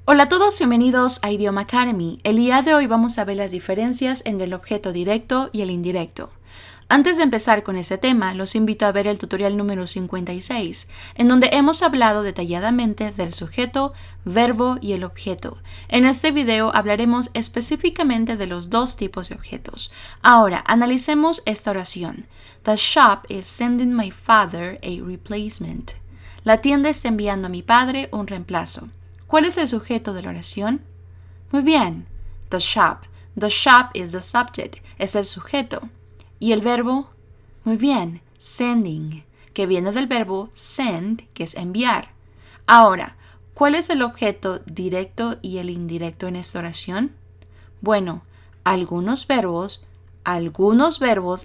Hola a todos, bienvenidos a Idioma Academy. El día de hoy vamos a ver las diferencias entre el objeto directo y el indirecto. Antes de empezar con este tema, los invito a ver el tutorial número 56, en donde hemos hablado detalladamente del sujeto, verbo y el objeto. En este video hablaremos específicamente de los dos tipos de objetos. Ahora, analicemos esta oración. The shop is sending my father a replacement. La tienda está enviando a mi padre un reemplazo. ¿Cuál es el sujeto de la oración? Muy bien, the shop. The shop is the subject, es el sujeto. ¿Y el verbo? Muy bien, sending, que viene del verbo send, que es enviar. Ahora, ¿cuál es el objeto directo y el indirecto en esta oración? Bueno, algunos verbos,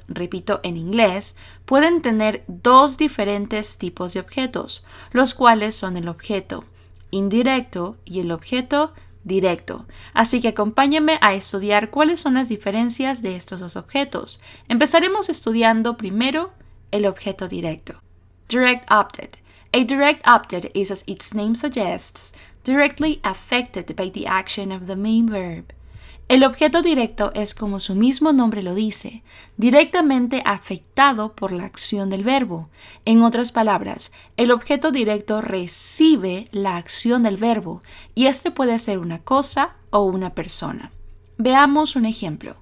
repito, en inglés, pueden tener dos diferentes tipos de objetos, los cuales son el objeto indirecto y el objeto directo. Así que acompáñenme a estudiar cuáles son las diferencias de estos dos objetos. Empezaremos estudiando primero el objeto directo. Direct object. A direct object is, as its name suggests, directly affected by the action of the main verb. El objeto directo es, como su mismo nombre lo dice, directamente afectado por la acción del verbo. En otras palabras, el objeto directo recibe la acción del verbo y este puede ser una cosa o una persona. Veamos un ejemplo.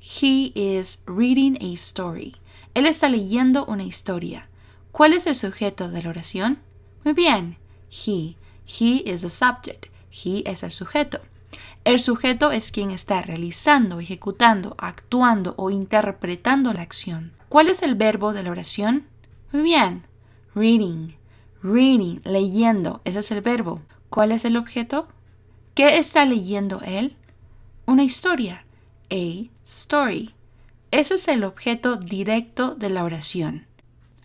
He is reading a story. Él está leyendo una historia. ¿Cuál es el sujeto de la oración? Muy bien, he. He is the subject. He es el sujeto. El sujeto es quien está realizando, ejecutando, actuando o interpretando la acción. ¿Cuál es el verbo de la oración? Muy bien, reading. Reading, leyendo, ese es el verbo. ¿Cuál es el objeto? ¿Qué está leyendo él? Una historia, a story. Ese es el objeto directo de la oración.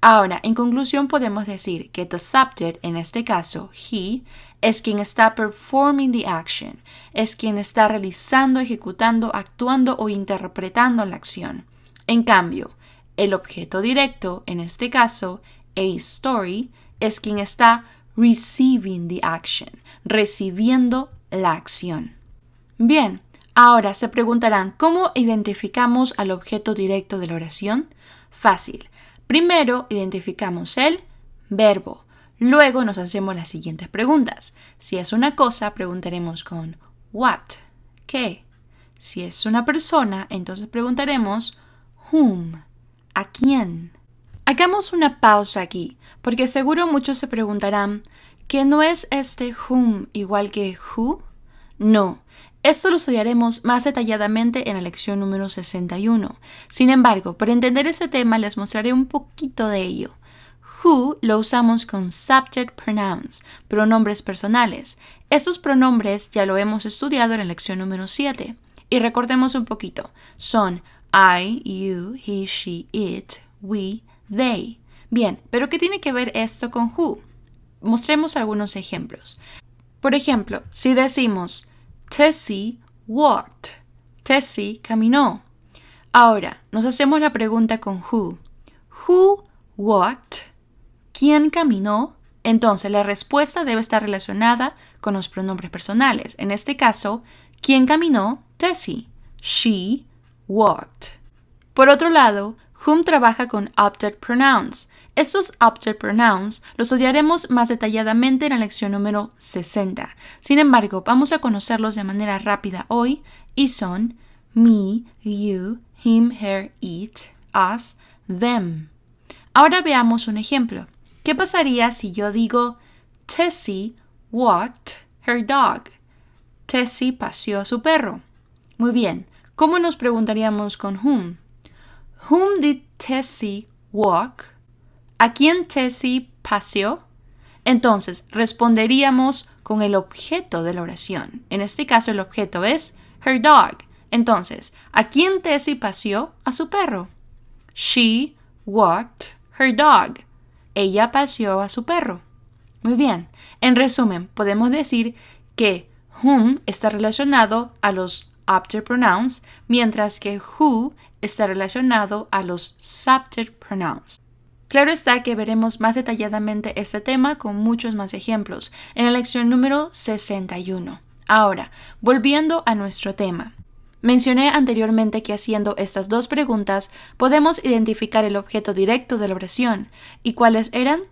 Ahora, en conclusión podemos decir que the subject, en este caso, he, es quien está performing the action, es quien está realizando, ejecutando, actuando o interpretando la acción. En cambio, el objeto directo, en este caso, a story, es quien está receiving the action, recibiendo la acción. Bien, ahora se preguntarán, ¿cómo identificamos al objeto directo de la oración? Fácil. Primero identificamos el verbo. Luego nos hacemos las siguientes preguntas. Si es una cosa, preguntaremos con what, ¿qué? Si es una persona, entonces preguntaremos whom, ¿a quién? Hagamos una pausa aquí, porque seguro muchos se preguntarán, ¿que no es este whom igual que who? No. Esto lo estudiaremos más detalladamente en la lección número 61. Sin embargo, para entender este tema les mostraré un poquito de ello. Who lo usamos con subject pronouns, pronombres personales. Estos pronombres ya lo hemos estudiado en la lección número 7. Y recordemos un poquito. Son I, you, he, she, it, we, they. Bien, pero ¿qué tiene que ver esto con who? Mostremos algunos ejemplos. Por ejemplo, si decimos Tessie walked. Tessie caminó. Ahora, nos hacemos la pregunta con who. Who walked? ¿Quién caminó? Entonces, la respuesta debe estar relacionada con los pronombres personales. En este caso, ¿quién caminó? Tessie. She walked. Por otro lado, whom trabaja con object pronouns. Estos object pronouns los estudiaremos más detalladamente en la lección número 60. Sin embargo, vamos a conocerlos de manera rápida hoy y son me, you, him, her, it, us, them. Ahora veamos un ejemplo. ¿Qué pasaría si yo digo Tessie walked her dog? Tessie paseó a su perro. Muy bien, ¿cómo nos preguntaríamos con whom? Whom did Tessie walk? ¿A quién Tessie paseó? Entonces, responderíamos con el objeto de la oración. En este caso, el objeto es her dog. Entonces, ¿a quién Tessie paseó? A su perro. She walked her dog. Ella paseó a su perro. Muy bien. En resumen, podemos decir que whom está relacionado a los object pronouns, mientras que who está relacionado a los subject pronouns. Claro está que veremos más detalladamente este tema con muchos más ejemplos en la lección número 61. Ahora, volviendo a nuestro tema. Mencioné anteriormente que haciendo estas dos preguntas podemos identificar el objeto directo de la oración. ¿Y cuáles eran?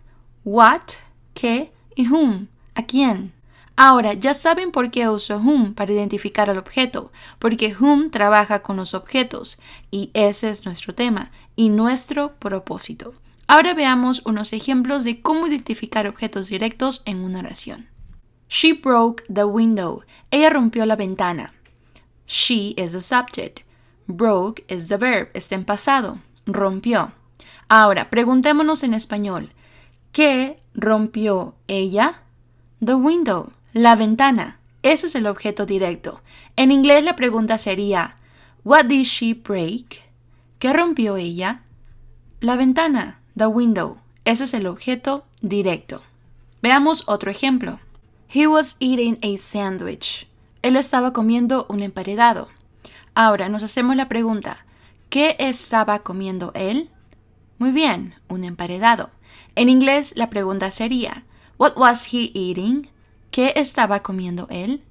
What, qué y whom, a quién. Ahora, ya saben por qué uso whom para identificar al objeto, porque whom trabaja con los objetos y ese es nuestro tema y nuestro propósito. Ahora veamos unos ejemplos de cómo identificar objetos directos en una oración. She broke the window. Ella rompió la ventana. She is the subject. Broke is the verb. Está en pasado. Rompió. Ahora, preguntémonos en español. ¿Qué rompió ella? The window. La ventana. Ese es el objeto directo. En inglés la pregunta sería What did she break? ¿Qué rompió ella? La ventana. The window. Ese es el objeto directo. Veamos otro ejemplo. He was eating a sandwich. Él estaba comiendo un emparedado. Ahora nos hacemos la pregunta, ¿qué estaba comiendo él? Muy bien, un emparedado. En inglés la pregunta sería, What was he eating? ¿Qué estaba comiendo él?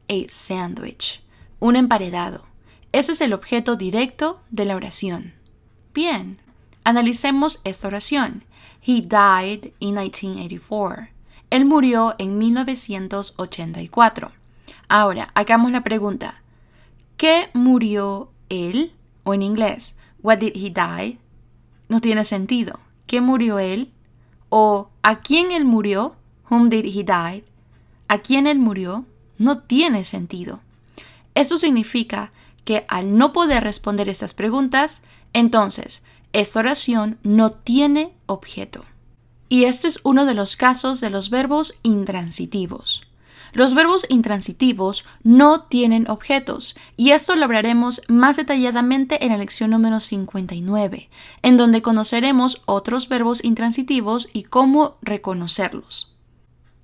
A sandwich, un emparedado. Ese es el objeto directo de la oración. Bien, analicemos esta oración. He died in 1984. Él murió en 1984. Ahora, hagamos la pregunta. ¿Qué murió él? O en inglés, what did he die? No tiene sentido. ¿Qué murió él? O ¿a quién él murió? Whom did he die? ¿A quién él murió? No tiene sentido. Esto significa que al no poder responder estas preguntas, entonces esta oración no tiene objeto. Y este es uno de los casos de los verbos intransitivos. Los verbos intransitivos no tienen objetos y esto lo hablaremos más detalladamente en la lección número 59, en donde conoceremos otros verbos intransitivos y cómo reconocerlos.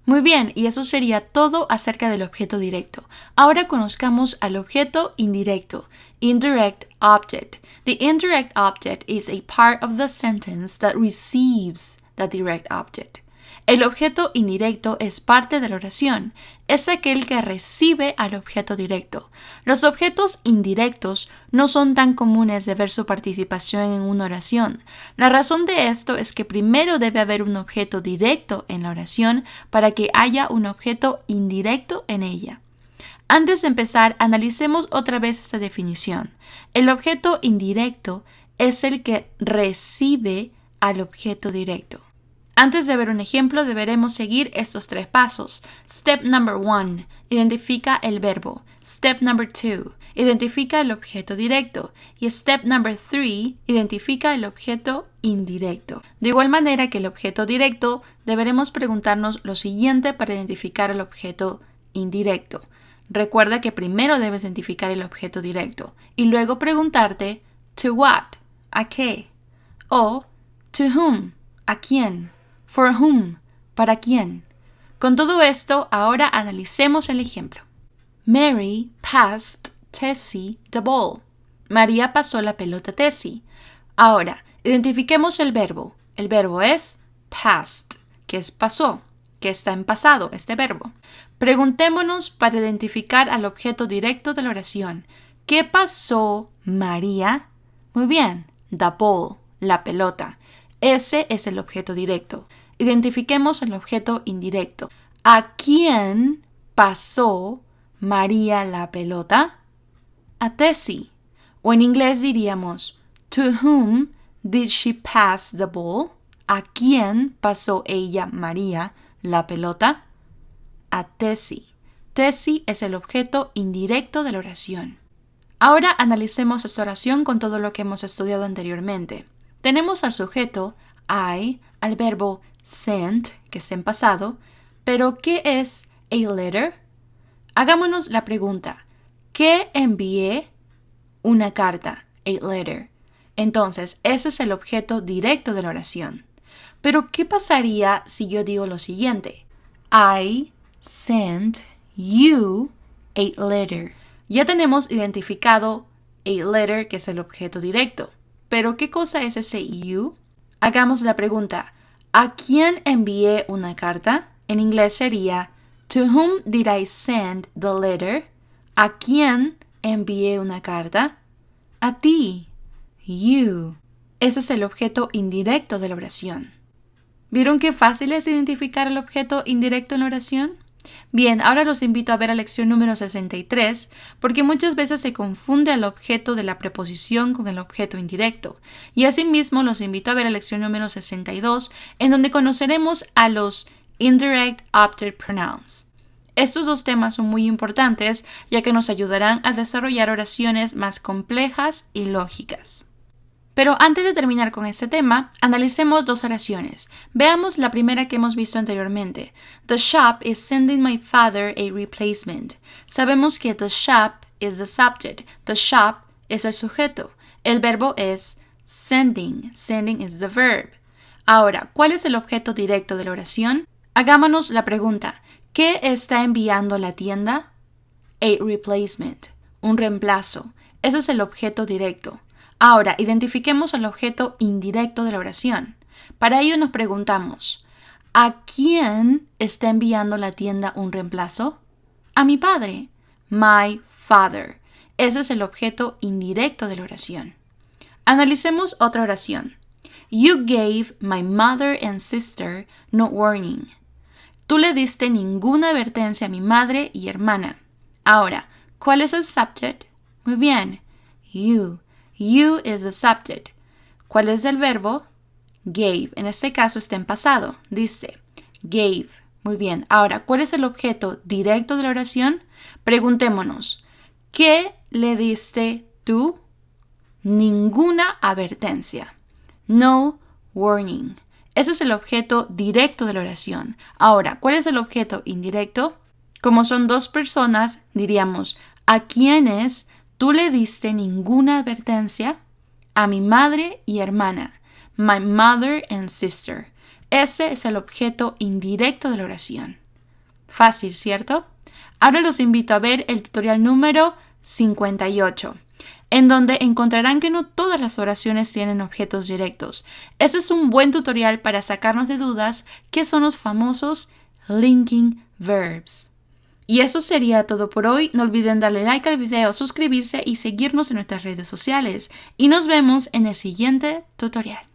Muy bien, y eso sería todo acerca del objeto directo. Ahora conozcamos al objeto indirecto, indirect object. The indirect object is a part of the sentence that receives the direct object. El objeto indirecto es parte de la oración, es aquel que recibe al objeto directo. Los objetos indirectos no son tan comunes de ver su participación en una oración. La razón de esto es que primero debe haber un objeto directo en la oración para que haya un objeto indirecto en ella. Antes de empezar, analicemos otra vez esta definición. El objeto indirecto es el que recibe al objeto directo. Antes de ver un ejemplo, deberemos seguir estos 3 pasos. Step number 1. Identifica el verbo. Step number 2. Identifica el objeto directo. Y step number 3. Identifica el objeto indirecto. De igual manera que el objeto directo, deberemos preguntarnos lo siguiente para identificar el objeto indirecto. Recuerda que primero debes identificar el objeto directo y luego preguntarte to what, a qué, o to whom, a quién. For whom, ¿para quién? Con todo esto, ahora analicemos el ejemplo. Mary passed Tessie the ball. María pasó la pelota a Tessie. Ahora, identifiquemos el verbo. El verbo es passed, que es pasó, que está en pasado, este verbo. Preguntémonos para identificar al objeto directo de la oración. ¿Qué pasó María? Muy bien, the ball, la pelota. Ese es el objeto directo. Identifiquemos el objeto indirecto. ¿A quién pasó María la pelota? A Tessie. O en inglés diríamos, to whom did she pass the ball? ¿A quién pasó ella, María, la pelota? A Tessie. Tessie es el objeto indirecto de la oración. Ahora analicemos esta oración con todo lo que hemos estudiado anteriormente. Tenemos al sujeto, I, al verbo sent, que está en pasado, pero ¿qué es a letter? Hagámonos la pregunta, ¿qué envié? Una carta, a letter. Entonces, ese es el objeto directo de la oración. Pero, ¿qué pasaría si yo digo lo siguiente? I sent you a letter. Ya tenemos identificado a letter, que es el objeto directo. Pero, ¿qué cosa es ese you? Hagamos la pregunta, ¿a quién envié una carta? En inglés sería, To whom did I send the letter? ¿A quién envié una carta? A ti. You. Ese es el objeto indirecto de la oración. ¿Vieron qué fácil es identificar el objeto indirecto en la oración? Bien, ahora los invito a ver la lección número 63, porque muchas veces se confunde el objeto de la preposición con el objeto indirecto. Y asimismo los invito a ver la lección número 62, en donde conoceremos a los indirect object pronouns. Estos dos temas son muy importantes, ya que nos ayudarán a desarrollar oraciones más complejas y lógicas. Pero antes de terminar con este tema, analicemos dos oraciones. Veamos la primera que hemos visto anteriormente. The shop is sending my father a replacement. Sabemos que the shop is the subject. The shop es el sujeto. El verbo es sending. Sending is the verb. Ahora, ¿cuál es el objeto directo de la oración? Hagámonos la pregunta. ¿Qué está enviando la tienda? A replacement. Un reemplazo. Ese es el objeto directo. Ahora, identifiquemos el objeto indirecto de la oración. Para ello nos preguntamos, ¿a quién está enviando la tienda un reemplazo? A mi padre. My father. Ese es el objeto indirecto de la oración. Analicemos otra oración. You gave my mother and sister no warning. Tú le diste ninguna advertencia a mi madre y hermana. Ahora, ¿cuál es el subject? Muy bien. You. You is the subject. ¿Cuál es el verbo? Gave. En este caso está en pasado. Dice, gave. Muy bien. Ahora, ¿cuál es el objeto directo de la oración? Preguntémonos, ¿qué le diste tú? Ninguna advertencia. No warning. Ese es el objeto directo de la oración. Ahora, ¿cuál es el objeto indirecto? Como son dos personas, diríamos, ¿a quiénes tú le diste ninguna advertencia? A mi madre y hermana. My mother and sister. Ese es el objeto indirecto de la oración. Fácil, ¿cierto? Ahora los invito a ver el tutorial número 58, en donde encontrarán que no todas las oraciones tienen objetos directos. Ese es un buen tutorial para sacarnos de dudas qué son los famosos linking verbs. Y eso sería todo por hoy. No olviden darle like al video, suscribirse y seguirnos en nuestras redes sociales. Y nos vemos en el siguiente tutorial.